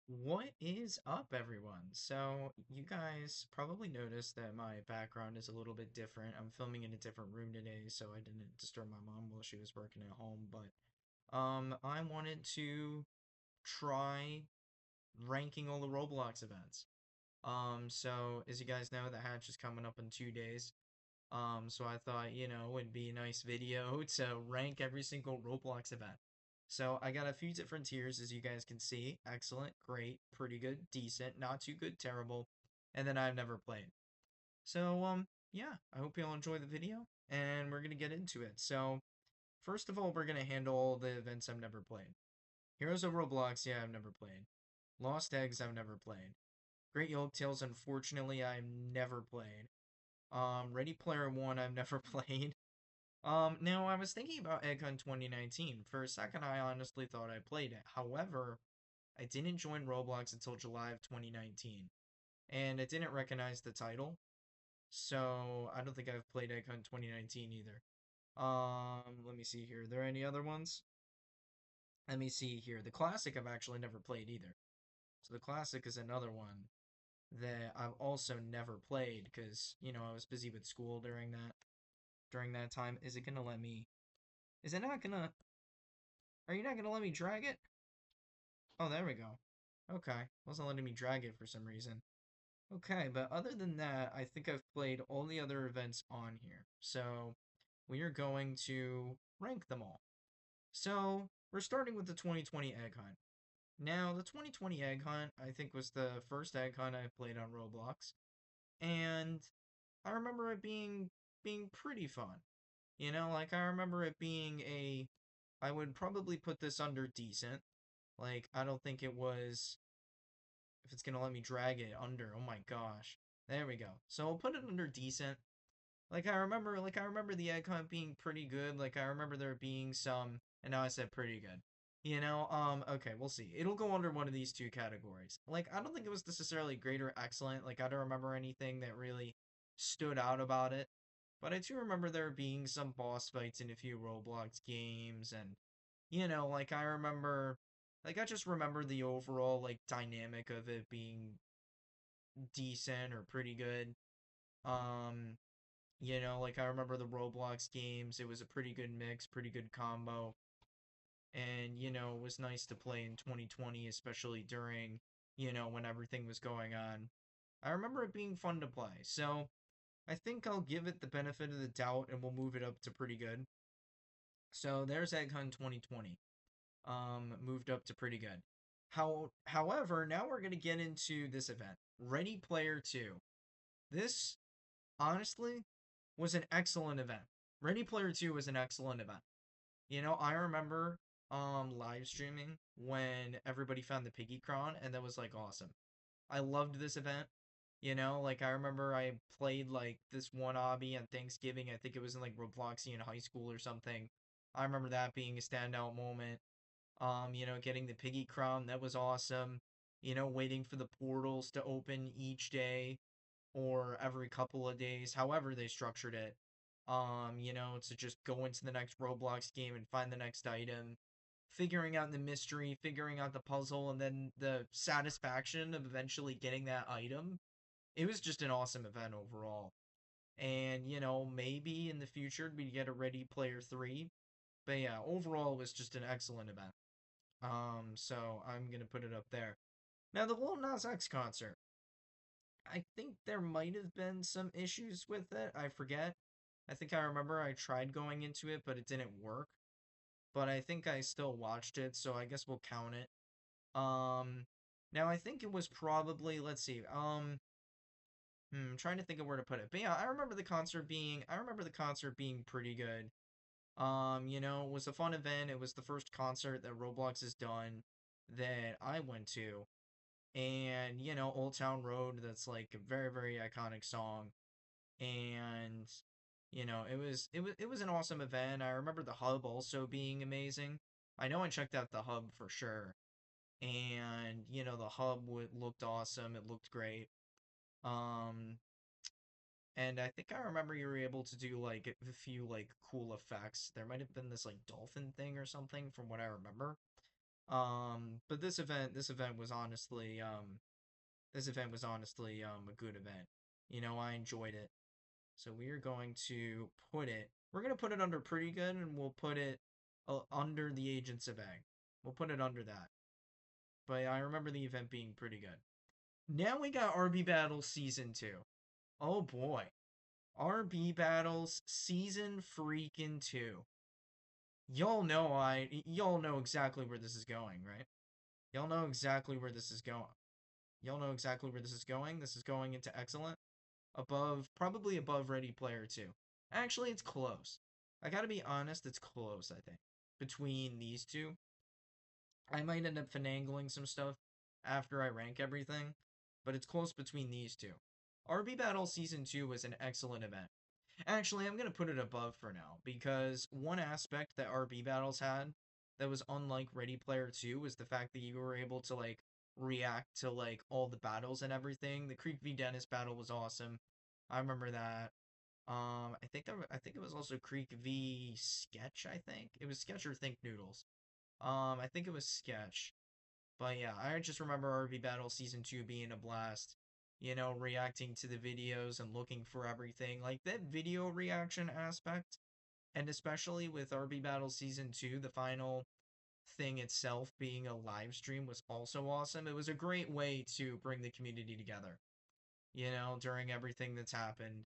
What is up, everyone? So, you guys probably noticed that my background is a little bit different. I'm filming in a different room today, so I didn't disturb my mom while she was working at home. But I wanted to try ranking all the Roblox events. So as you guys know, the hatch is coming up in 2 days. So I thought, it'd be a nice video to rank every single Roblox event. So I got a few different tiers, as you guys can see. Excellent, great, pretty good, decent, not too good, terrible, and then I've never played. So yeah, I hope you all enjoy the video, and we're gonna get into it. So first of all, we're gonna handle all the events I've never played. Heroes of Roblox, yeah, I've never played. Lost Eggs, I've never played. Great Yolk Tales, unfortunately, I've never played. Ready Player One, I've never played. Now I was thinking about Egg Hunt 2019. For a second, I honestly thought I played it. However, I didn't join Roblox until July of 2019, and I didn't recognize the title, so I don't think I've played Egg Hunt 2019 either. Let me see here. Are there any other ones? Let me see here. The Classic I've actually never played either. So the Classic is another one that I've also never played because, I was busy with school during that time. Is it gonna let me? Is it not gonna? Are you not gonna let me drag it? Oh, there we go. Okay, wasn't letting me drag it for some reason. Okay, but other than that, I think I've played all the other events on here. So we are going to rank them all. So we're starting with the 2020 Egg Hunt. Now, the 2020 Egg Hunt, I think, was the first Egg Hunt I played on Roblox, and I remember it being pretty fun. Like I remember it being a I would probably put this under decent. Like I don't think it was if it's gonna let me drag it under. Oh my gosh. There we go. So I'll put it under decent. Like I remember the egg hunt being pretty good. Like I remember there being some and now I said pretty good. Okay, we'll see. It'll go under one of these two categories. Like I don't think it was necessarily great or excellent. Like I don't remember anything that really stood out about it. But I do remember there being some boss fights in a few Roblox games and like I just remember the overall like dynamic of it being decent or pretty good. Um, like I remember the Roblox games, it was a pretty good mix, pretty good combo. And, it was nice to play in 2020, especially during, when everything was going on. I remember it being fun to play. So, I think I'll give it the benefit of the doubt and we'll move it up to pretty good. So, there's Egg Hunt 2020. Moved up to pretty good. However, now we're gonna get into this event, Ready Player Two. This honestly was an excellent event. Ready Player Two was an excellent event. I remember live streaming when everybody found the piggy cron, and that was like awesome. I loved this event. Like I remember I played like this one obby on Thanksgiving. I think it was in like Robloxian high school or something. I remember that being a standout moment. Getting the piggy crown, that was awesome. Waiting for the portals to open each day or every couple of days, however they structured it. To just go into the next Roblox game and find the next item, figuring out the mystery, figuring out the puzzle, and then the satisfaction of eventually getting that item. It was just an awesome event overall. And, maybe in the future we get a Ready Player 3. But yeah, overall it was just an excellent event. So I'm gonna put it up there. Now the Lil Nas X concert. I think there might have been some issues with it. I forget. I think I remember I tried going into it, but it didn't work. But I think I still watched it, so I guess we'll count it. Um, Now I think it was probably let's see. I'm trying to think of where to put it. But yeah, I remember the concert being pretty good. It was a fun event. It was the first concert that Roblox has done that I went to. And, Old Town Road, that's like a very, very iconic song. And, it was an awesome event. I remember the hub also being amazing. I know I checked out the hub for sure. And, the hub looked awesome. It looked great. Um, and I think I remember you were able to do like a few like cool effects. There might have been this like dolphin thing or something from what I remember. But this event was honestly, a good event. I enjoyed it. So we are going to we're going to put it under pretty good, and we'll put it under the Agents of Egg. We'll put it under that. But I remember the event being pretty good. Now we got RB Battles Season 2. Oh boy. RB Battles Season freaking 2. Y'all know exactly where this is going, right? Y'all know exactly where this is going. Y'all know exactly where this is going. This is going into excellent. Probably above Ready Player 2. Actually, it's close. I gotta be honest, it's close, I think. Between these two. I might end up finagling some stuff after I rank everything, but it's close between these two. RB Battle Season 2 was an excellent event. Actually, I'm going to put it above for now, because one aspect that RB Battles had that was unlike Ready Player 2 was the fact that you were able to, like, react to, like, all the battles and everything. The Creek v Dennis battle was awesome. I remember that. I think it was also Creek v Sketch, I think. It was Sketch or Think Noodles. I think it was Sketch. But yeah, I just remember RV Battle Season 2 being a blast. Reacting to the videos and looking for everything. Like, that video reaction aspect, and especially with RB Battle Season 2, the final thing itself being a live stream was also awesome. It was a great way to bring the community together, during everything that's happened.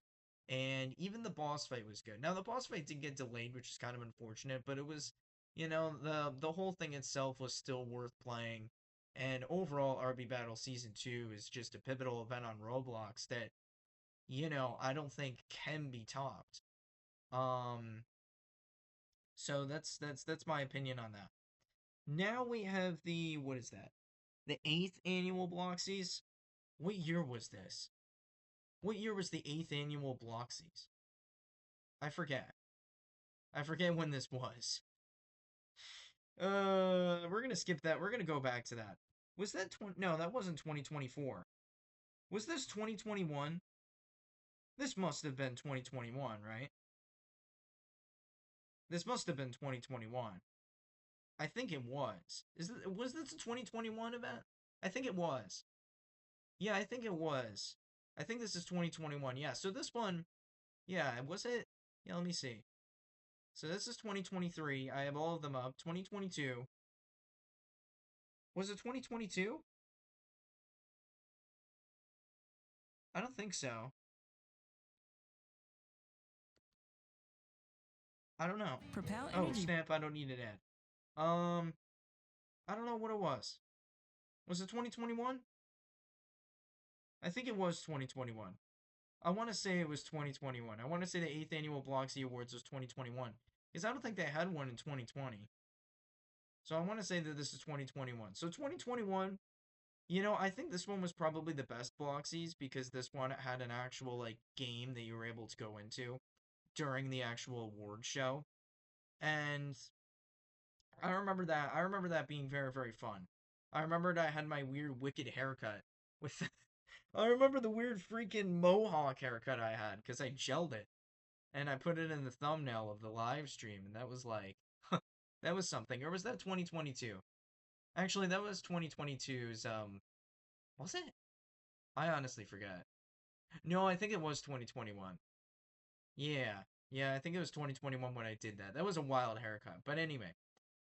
And even the boss fight was good. Now, the boss fight did get delayed, which is kind of unfortunate, but it was, the whole thing itself was still worth playing. And overall, RB Battle Season 2 is just a pivotal event on Roblox that, I don't think can be topped. Um, so that's my opinion on that. Now we have what is that? The 8th annual Bloxies? What year was this? What year was the 8th annual Bloxies? I forget. I forget when this was. We're gonna skip that. We're gonna go back to that. Was that No, that wasn't 2024. Was this 2021? This must have been 2021, right? This must have been 2021. I think it was. Was this a 2021 event? I think it was. Yeah, I think it was. I think this is 2021. Yeah, so this one, yeah, was it? Yeah, let me see. So this is 2023. I have all of them up. 2022. Was it 2022? I don't think so. I don't know. Propel Oh, Energy. snap, I don't need an ad. I don't know what it was. Was it 2021? I think it was 2021. I want to say it was 2021. I want to say the 8th annual Bloxy Awards was 2021. Because I don't think they had one in 2020. So I want to say that this is 2021. So 2021, I think this one was probably the best Bloxies, because this one had an actual, like, game that you were able to go into during the actual award show. And I remember that being very, very fun. I remembered I had my weird wicked haircut with I remember the weird freaking mohawk haircut I had, because I gelled it and I put it in the thumbnail of the live stream, and that was like that was something. Or was that 2022? Actually, that was 2022's was it? I honestly forget. No, I think it was 2021. Yeah. Yeah, I think it was 2021 when I did that. That was a wild haircut. But anyway,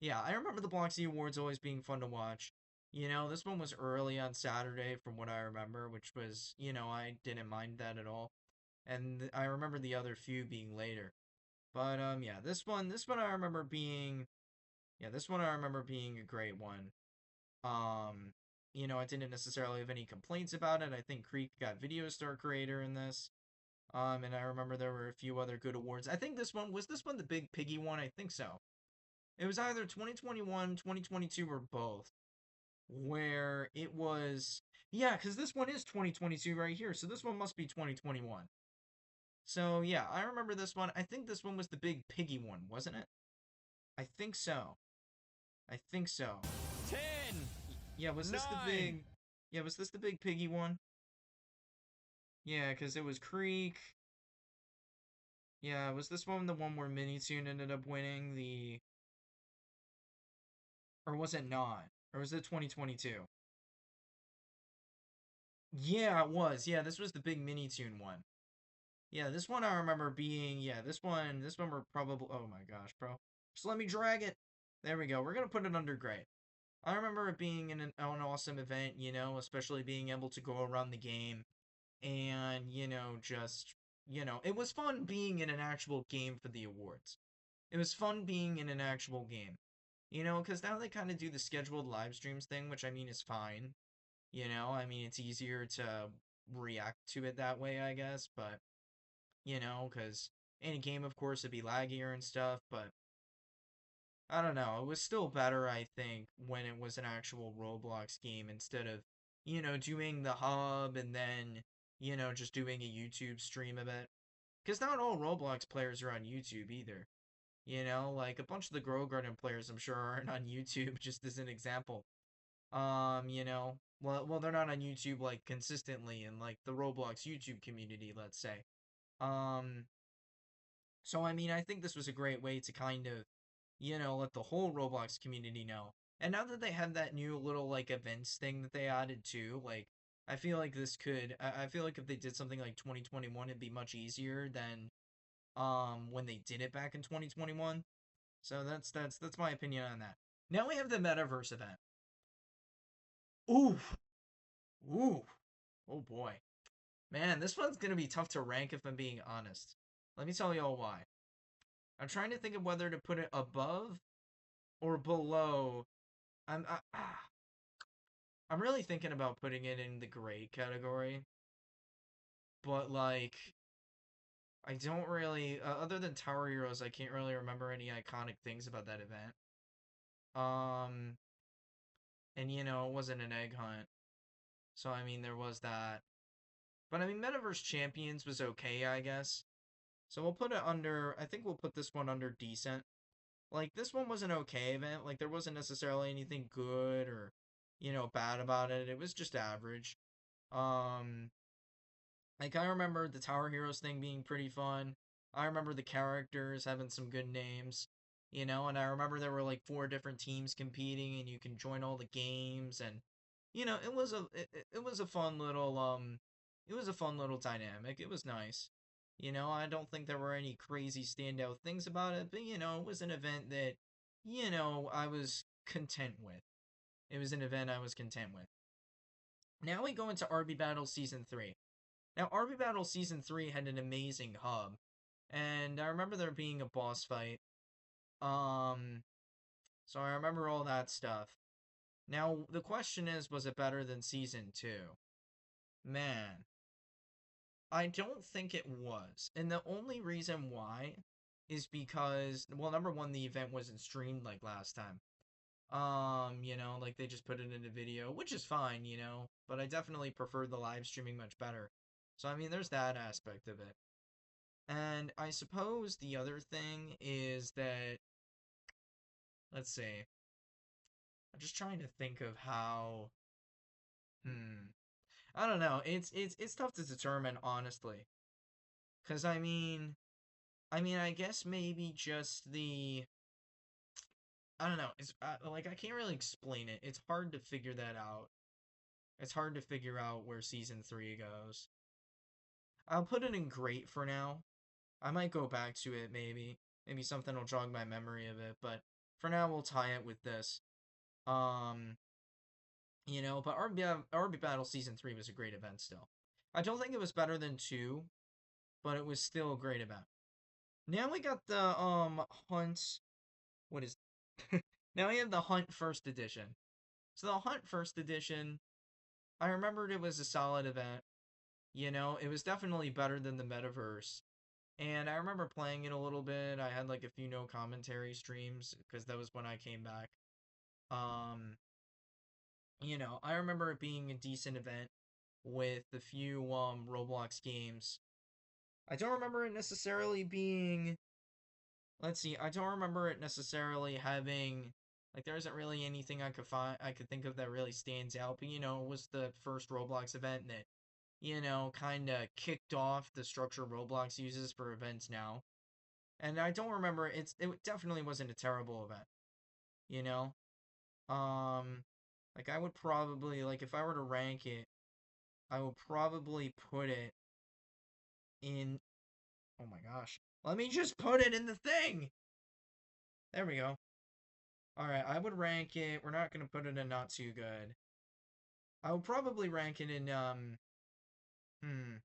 yeah, I remember the Bloxy Awards always being fun to watch. This one was early on Saturday from what I remember, which was, I didn't mind that at all. And I remember the other few being later. But yeah, this one I remember being this one I remember being a great one. Um, I didn't necessarily have any complaints about it. I think Creek got Video Star Creator in this. And I remember there were a few other good awards. I think this one the Big Piggy one? I think so. It was either 2021, 2022, or both. Where it was, yeah, because this one is 2022 right here, so this one must be 2021. So yeah, I remember this one. I think this one was the Big Piggy one, wasn't it? I think so. I think so. 10, Yeah, was this the 9. big? Yeah, was this the Big Piggy one? Yeah, because it was Creek. Yeah, was this one the one where Minitoon ended up winning the? Or was it not? Or was it 2022? Yeah, it was. Yeah, this was the big mini tune one. Yeah, this one I remember being, yeah, this one we're probably, oh my gosh, bro. Just let me drag it. There we go. We're gonna put it under great. I remember it being an awesome event, especially being able to go around the game and, just, it was fun being in an actual game for the awards. It was fun being in an actual game, because now they kind of do the scheduled live streams thing, which I mean is fine. I mean, it's easier to react to it that way, I guess, but, because in a game, of course, it'd be laggier and stuff, but I don't know. It was still better, I think, when it was an actual Roblox game instead of, doing the hub and then, just doing a YouTube stream of it. Because not all Roblox players are on YouTube either. Like a bunch of the Grow Garden players, I'm sure, aren't on YouTube, just as an example. Well, they're not on YouTube like consistently in like the Roblox YouTube community, let's say. Um, so I mean, I think this was a great way to kind of, let the whole Roblox community know. And now that they have that new little like events thing that they added too, like I feel like this could, I feel like if they did something like 2021, it'd be much easier than when they did it back in 2021. So that's my opinion on that. Now we have the metaverse event. Ooh, ooh, oh boy. Man, this one's gonna be tough to rank if I'm being honest. Let me tell you all why. I'm trying to think of whether to put it above or below. I'm really thinking about putting it in the great category, but like I don't really, other than Tower Heroes, I can't really remember any iconic things about that event. Um, and it wasn't an egg hunt, so I mean there was that. But I mean Metaverse Champions was okay, I guess. So we'll put it under. I think we'll put this one under decent. Like this one was an okay event. Like there wasn't necessarily anything good or bad about it. It was just average. Um, like I remember the Tower Heroes thing being pretty fun. I remember the characters having some good names, and I remember there were like four different teams competing and you can join all the games and it was a fun little it was a fun little dynamic. It was nice. I don't think there were any crazy standout things about it, but it was an event that I was content with. It was an event I was content with. Now we go into RB Battle Season 3. Now, RB Battle Season 3 had an amazing hub, and I remember there being a boss fight. Um, so I remember all that stuff. Now, the question is, was it better than Season 2? Man, I don't think it was. And the only reason why is because, well, number one, the event wasn't streamed like last time. Like they just put it in a video, which is fine, but I definitely prefer the live streaming much better. So, I mean, there's that aspect of it. And I suppose the other thing is that, let's see, I'm just trying to think of how, hmm, I don't know. It's tough to determine honestly, because I mean, I guess maybe just I don't know. It's like I can't really explain it. It's hard to figure that out. It's hard to figure out where season 3 goes. I'll put it in great for now. I might go back to it maybe. Maybe something will jog my memory of it, but for now we'll tie it with this. Um, but RB Battle Season 3 was a great event still. I don't think it was better than 2, but it was still a great event. Now we got the Hunt what is now we have the Hunt First Edition. So the Hunt First Edition, I remembered it was a solid event. It was definitely better than the Metaverse. And I remember playing it a little bit. I had like a few no commentary streams because that was when I came back. Um, I remember it being a decent event with a few Roblox games. I don't remember it necessarily being let's see, I don't remember it necessarily having like there isn't really anything I could think of that really stands out, but it was the first Roblox event that, kind of kicked off the structure Roblox uses for events now. And I don't remember it definitely wasn't a terrible event, you know? Um, like I would probably like if I were to rank it, I would probably put it in. Oh my gosh, let me just put it in the thing. There we go. All right, I would rank it. We're not gonna put it in not too good. I would probably rank it in hmm.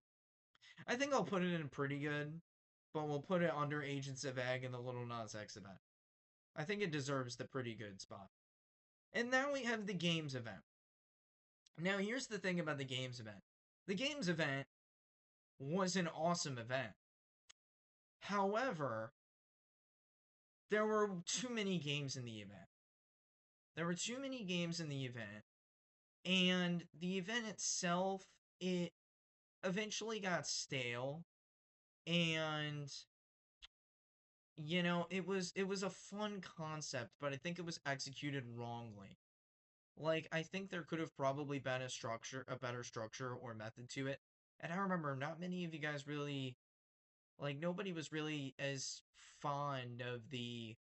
I think I'll put it in pretty good, but we'll put it under Agents of Egg and the Little Nas X event. I think it deserves the pretty good spot. And now we have the games event. Now here's the thing about the games event. The games event was an awesome event. However, there were too many games in the event. There were too many games in the event, and the event itself, it eventually got stale, and it was a fun concept, but I think it was executed wrongly. Like I think there could have probably been a better structure or method to it. And I remember not many of you guys really like nobody was really as fond of the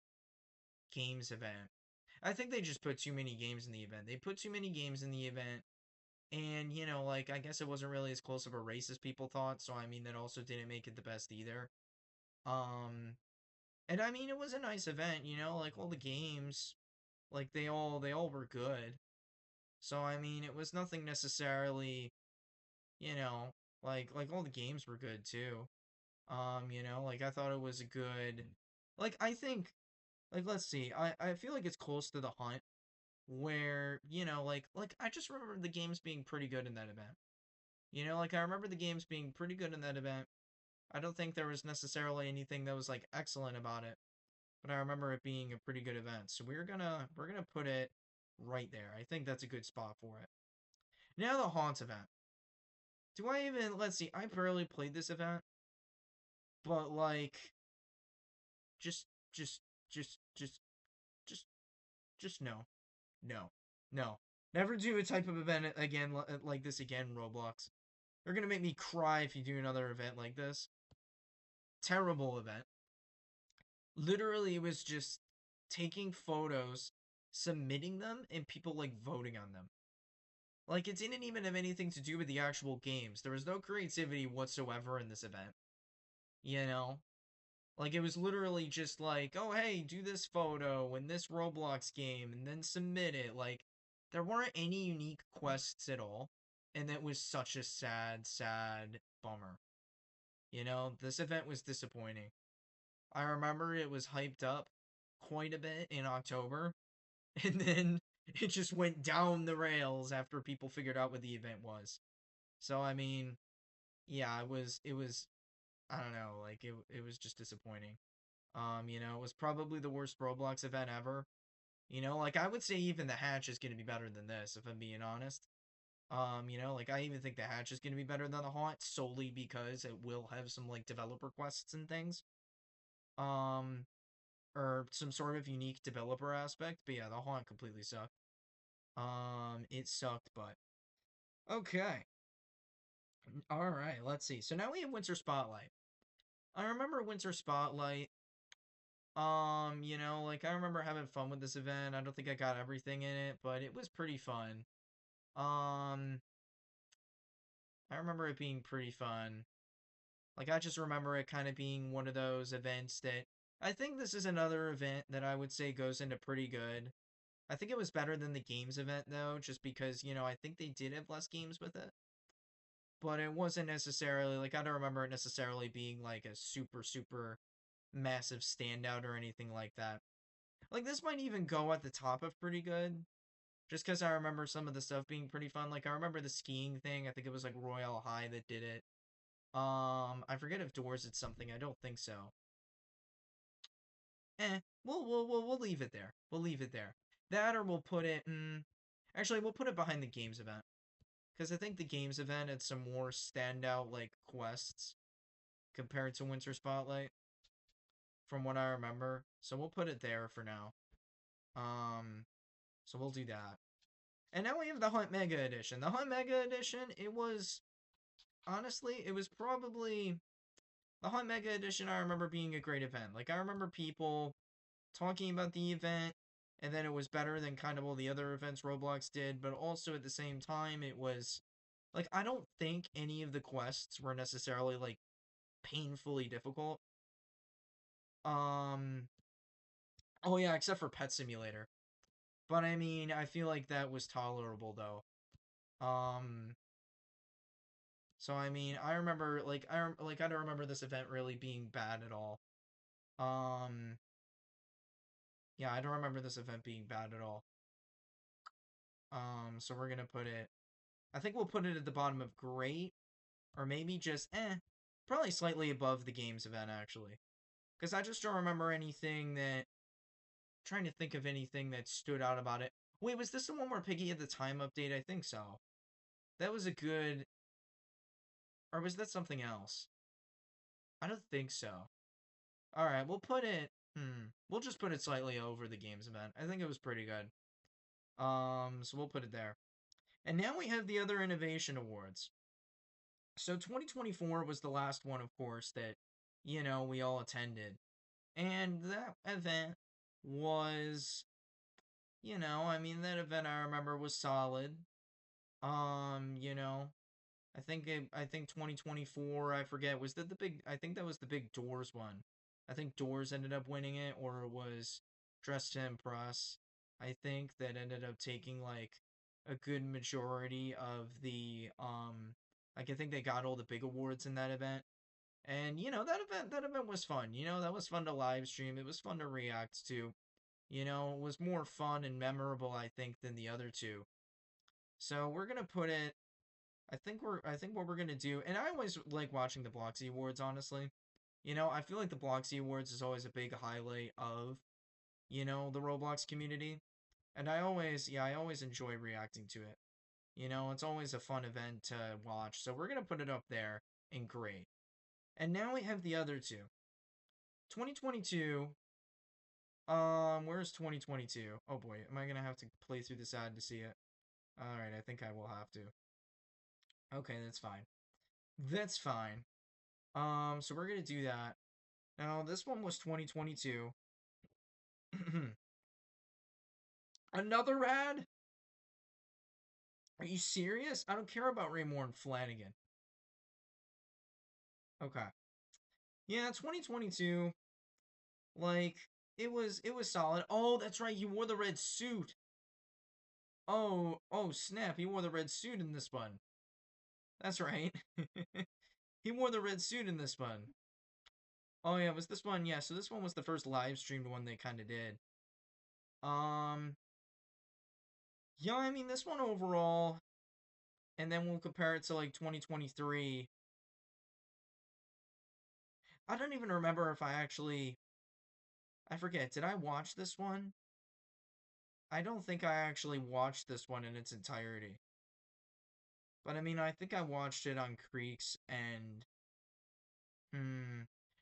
games event. I think they just put too many games in the event. They put too many games in the event, and like I guess it wasn't really as close of a race as people thought, so I mean that also didn't make it the best either. Um and I mean it was a nice event, like all the games, like they all were good. So I mean it was nothing necessarily, you know, like all the games were good too. Like I thought it was a good like I think like let's see. I feel like it's close to the hunt where, like I just remember the games being pretty good in that event. Like I remember the games being pretty good in that event. I don't think there was necessarily anything that was like excellent about it, but I remember it being a pretty good event. So we're gonna put it right there. I think that's a good spot for it. Now the Haunts event. Do I even let's see, I barely played this event, but like just just just just just just no. No. No. Never do a type of event again like this again, Roblox. They're gonna make me cry if you do another event like this. Terrible event. Literally, it was just taking photos, submitting them, and people like voting on them. Like, it didn't even have anything to do with the actual games. There was no creativity whatsoever in this event. You know? Like, it was literally just like, oh, hey, do this photo in this Roblox game and then submit it. Like, there weren't any unique quests at all. And that was such a sad, sad bummer. This event was disappointing. I remember it was hyped up quite a bit in October, and then it just went down the rails after people figured out what the event was. So I mean, yeah, it was I don't know, like it was just disappointing. It was probably the worst Roblox event ever. Like I would say even the hatch is gonna be better than this, if I'm being honest. Like I even think the hatch is gonna be better than the haunt solely because it will have some like developer quests and things. Um, or some sort of unique developer aspect. But yeah, the haunt completely sucked. It sucked, but okay. All right, let's see. So now we have Winter Spotlight. I remember Winter Spotlight. Like I remember having fun with this event. I don't think I got everything in it, but it was pretty fun. Um, I remember it being pretty fun. Like I just remember it kind of being one of those events that I think this is another event that I would say goes into pretty good. I think it was better than the games event though, just because, I think they did have less games with it. But it wasn't necessarily like I don't remember it necessarily being like a super, super massive standout or anything like that. Like this might even go at the top of pretty good. Just because I remember some of the stuff being pretty fun. Like I remember the skiing thing. I think it was like Royale High that did it. I forget if Doors did something. I don't think so. We'll leave it there. We'll leave it there. That or we'll put it. Actually, we'll put it behind the games event because I think the games event had some more standout like quests compared to Winter Spotlight, from what I remember. So we'll put it there for now. Um, so we'll do that. And now we have the Hunt Mega Edition. The Hunt Mega Edition. It was honestly, it was probably the Hunt Mega Edition. I remember being a great event. Like I remember people talking about the event. and then it was better than kind of all the other events Roblox did, but also at the same time, it was like I don't think any of the quests were necessarily like painfully difficult. Um, oh yeah, except for Pet Simulator. But I mean, I feel like that was tolerable though. Um, so I mean, I remember like I don't remember this event really being bad at all. Um, yeah, I don't remember this event being bad at all. So we're gonna put it. I think we'll put it at the bottom of great, or maybe just probably slightly above the games event actually, because I just don't remember anything that. Trying to think of anything that stood out about it. Wait, was this the one where Piggy had the time update? I think so. That was a good, or was that something else? I don't think so. All right, we'll put it. We'll just put it slightly over the games event. I think it was pretty good. So we'll put it there. And now we have the other innovation awards. So 2024 was the last one, of course, that we all attended, and that event was, I mean, that event I remember was solid. You know, I think 2024, I forget, was that the big I think that was the big Doors one. I think Doors ended up winning it, or it was Dress to Impress. I think that ended up taking like a good majority of the like I think they got all the big awards in that event. And that event was fun. That was fun to live stream. It was fun to react to. It was more fun and memorable, I think, than the other two. So we're gonna put it I think what we're gonna do, and I always like watching the Bloxy Awards, honestly. I feel like the Bloxy Awards is always a big highlight of, the Roblox community. And I always enjoy reacting to it. It's always a fun event to watch. So we're gonna put it up there in great. And now we have the other two. 2022. Where's 2022? Oh boy, am I gonna have to play through this ad to see it? Alright, I think I will have to. Okay, that's fine. That's fine. So we're gonna do that. Now, this one was 2022. Another ad? Are you serious? I don't care about Raymore and Flanagan. Okay. Yeah, 2022. Like, it was solid. Oh, that's right. You wore the red suit. Oh, snap. He wore the red suit in this one. That's right. He wore the red suit in this one. Oh yeah, was this one? Yeah, so this one was the first live streamed one they kind of did. Um, yeah, I mean this one overall, and then we'll compare it to like 2023. I don't even remember if I forget. Did I watch this one? I don't think I actually watched this one in its entirety. But I mean, I think I watched it on Creeks, and hmm,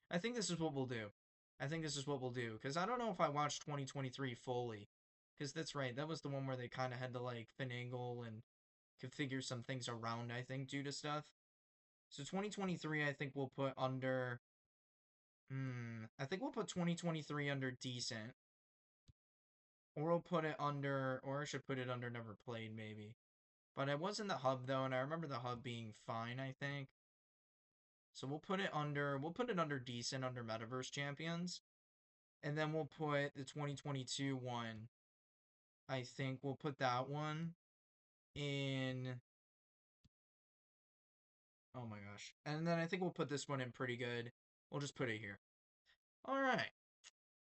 I think this is what we'll do. I think this is what we'll do because I don't know if I watched 2023 fully. Because that's right, that was the one where they kind of had to like finagle and configure some things around, I think, due to stuff. So 2023, I think we'll put under. I think we'll put 2023 under decent. Or we'll put it under. Or I should put it under never played, maybe. But I was in the hub, though, and I remember the hub being fine, I think. So we'll put it under. We'll put it under decent, under Metaverse Champions. And then we'll put the 2022 one. I think we'll put that one in. Oh my gosh. And then I think we'll put this one in pretty good. We'll just put it here. All right.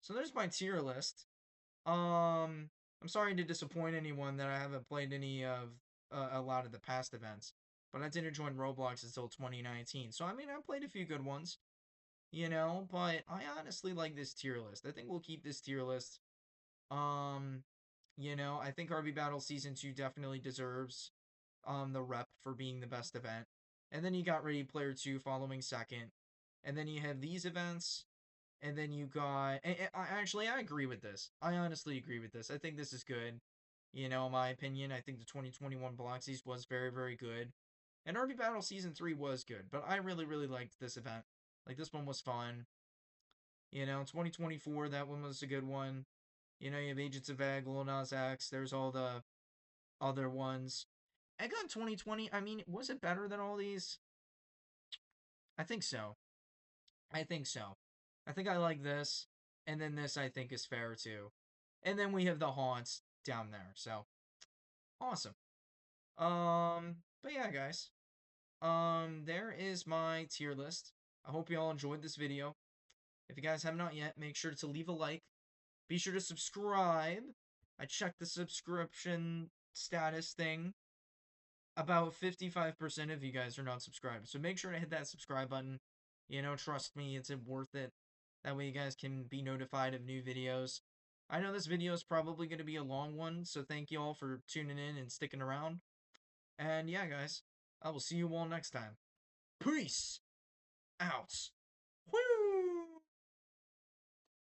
So there's my tier list. I'm sorry to disappoint anyone that I haven't played any of a lot of the past events, but I didn't join Roblox until 2019. So I mean, I played a few good ones, but I honestly like this tier list. I think we'll keep this tier list. Um, I think RB Battle Season 2 definitely deserves the rep for being the best event. And then you got Ready Player 2 following second. And then you have these events. And then you got. I agree with this. I honestly agree with this. I think this is good. In my opinion, I think the 2021 Bloxies was very, very good. And RB Battle Season 3 was good. But I really, really liked this event. Like, this one was fun. 2024, that one was a good one. You know, you have Agents of Egg, Lil Nas X. There's all the other ones. Egg on 2020. I mean, was it better than all these? I think so. I think so. I think I like this, and then this I think is fair too. And then we have the haunts down there. So awesome. But yeah, guys. There is my tier list. I hope you all enjoyed this video. If you guys have not yet, make sure to leave a like. Be sure to subscribe. I checked the subscription status thing. About 55% of you guys are not subscribed. So make sure to hit that subscribe button. You know, trust me, it's worth it. That way you guys can be notified of new videos. I know this video is probably going to be a long one, so thank you all for tuning in and sticking around. And yeah, guys, I will see you all next time. Peace out.